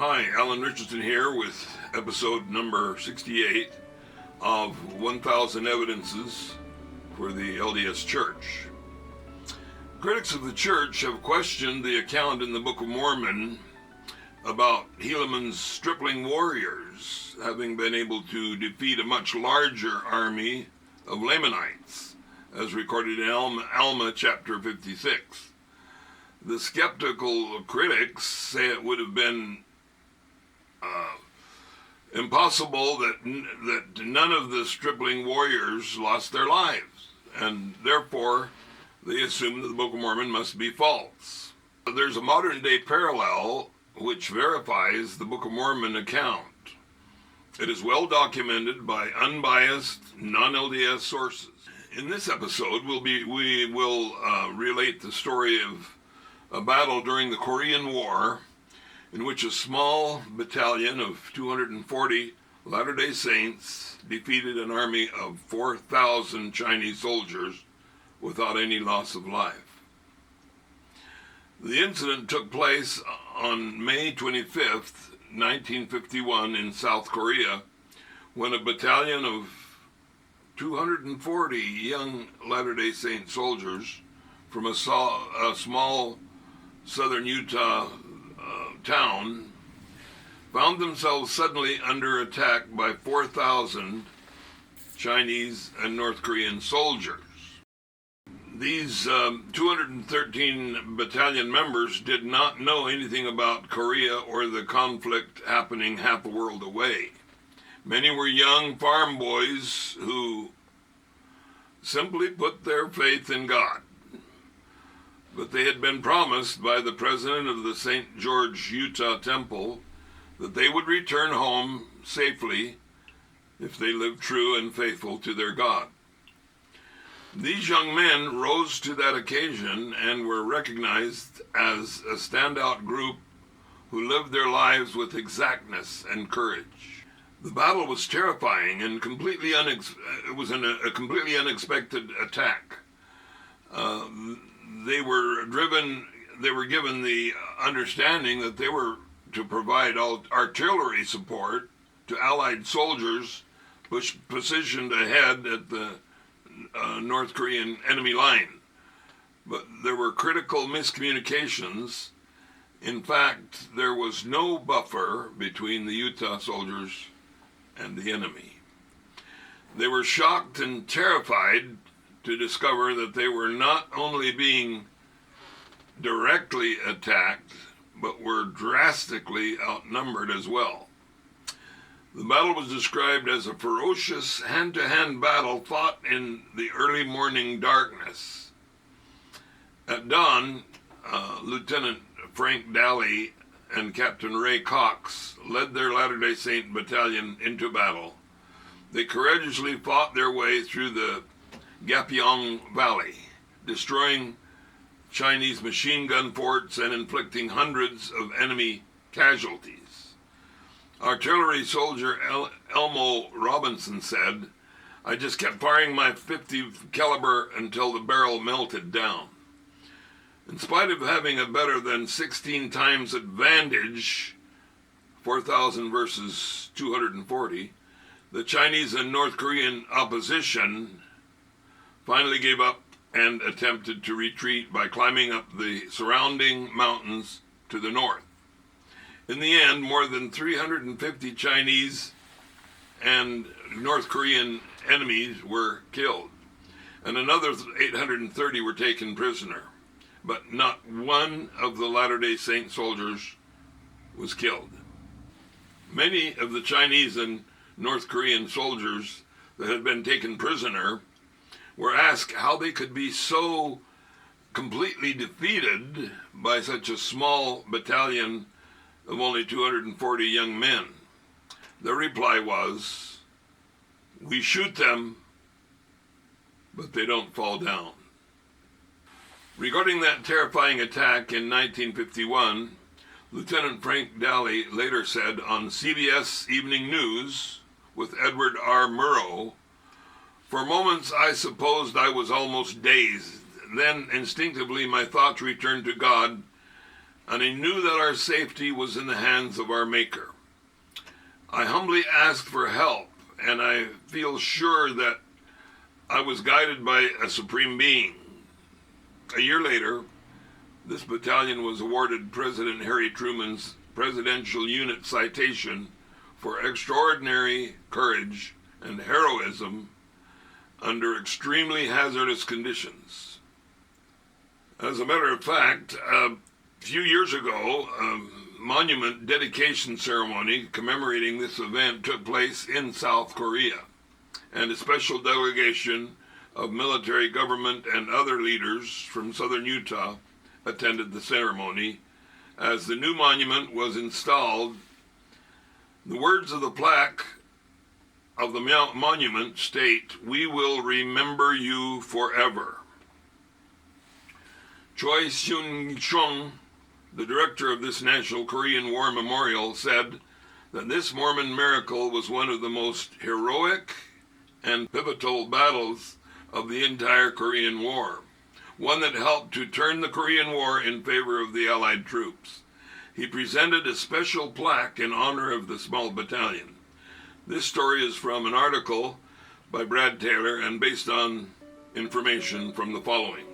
Hi, Alan Richardson here with episode number 68 of 1,000 Evidences for the LDS Church. Critics of the Church have questioned the account in the Book of Mormon about Helaman's stripling warriors having been able to defeat a much larger army of Lamanites, as recorded in Alma chapter 56. The skeptical critics say it would have been impossible that none of the stripling warriors lost their lives, and therefore they assume that the Book of Mormon must be false. There's a modern-day parallel which verifies the Book of Mormon account. It is well documented by unbiased, non-LDS sources. In this episode, we will relate the story of a battle during the Korean War in which a small battalion of 240 Latter-day Saints defeated an army of 4,000 Chinese soldiers without any loss of life. The incident took place on May 25th, 1951 in South Korea, when a battalion of 240 young Latter-day Saint soldiers from a small southern Utah town found themselves suddenly under attack by 4,000 Chinese and North Korean soldiers. These 213 battalion members did not know anything about Korea or the conflict happening half a world away. Many were young farm boys who simply put their faith in God. But they had been promised by the president of the St. George, Utah Temple that they would return home safely if they lived true and faithful to their God. These young men rose to that occasion and were recognized as a standout group who lived their lives with exactness and courage. The battle was terrifying and completely it was a completely unexpected attack. They were given the understanding that they were to provide artillery support to Allied soldiers positioned ahead at the North Korean enemy line. But there were critical miscommunications. In fact, there was no buffer between the Utah soldiers and the enemy. They were shocked and terrified to discover that they were not only being directly attacked, but were drastically outnumbered as well. The battle was described as a ferocious hand-to-hand battle fought in the early morning darkness. At dawn, Lieutenant Frank Daly and Captain Ray Cox led their Latter-day Saint battalion into battle. They courageously fought their way through the Gapang Valley, destroying Chinese machine gun forts and inflicting hundreds of enemy casualties. Artillery soldier Elmo Robinson said, "I just kept firing my .50 caliber until the barrel melted down." In spite of having a better than 16 times advantage, 4,000 versus 240, the Chinese and North Korean opposition finally gave up and attempted to retreat by climbing up the surrounding mountains to the north. In the end, more than 350 Chinese and North Korean enemies were killed, and another 830 were taken prisoner, but not one of the Latter-day Saint soldiers was killed. Many of the Chinese and North Korean soldiers that had been taken prisoner were asked how they could be so completely defeated by such a small battalion of only 240 young men. Their reply was, "We shoot them, but they don't fall down." Regarding that terrifying attack in 1951, Lieutenant Frank Daly later said on CBS Evening News with Edward R. Murrow, "For moments I supposed I was almost dazed. Then instinctively my thoughts returned to God and I knew that our safety was in the hands of our Maker. I humbly asked for help, and I feel sure that I was guided by a supreme being. A year later, this battalion was awarded President Harry Truman's Presidential Unit Citation for extraordinary courage and heroism under extremely hazardous conditions. As a matter of fact, a few years ago, a monument dedication ceremony commemorating this event took place in South Korea, and a special delegation of military, government, and other leaders from southern Utah attended the ceremony. As the new monument was installed, the words of the plaque of the monument state, "We will remember you forever." Choi Seung-chung, the director of this National Korean War Memorial, said that this Mormon miracle was one of the most heroic and pivotal battles of the entire Korean War, one that helped to turn the Korean War in favor of the Allied troops. He presented a special plaque in honor of the small battalion. This story is from an article by Brad Taylor and based on information from the following.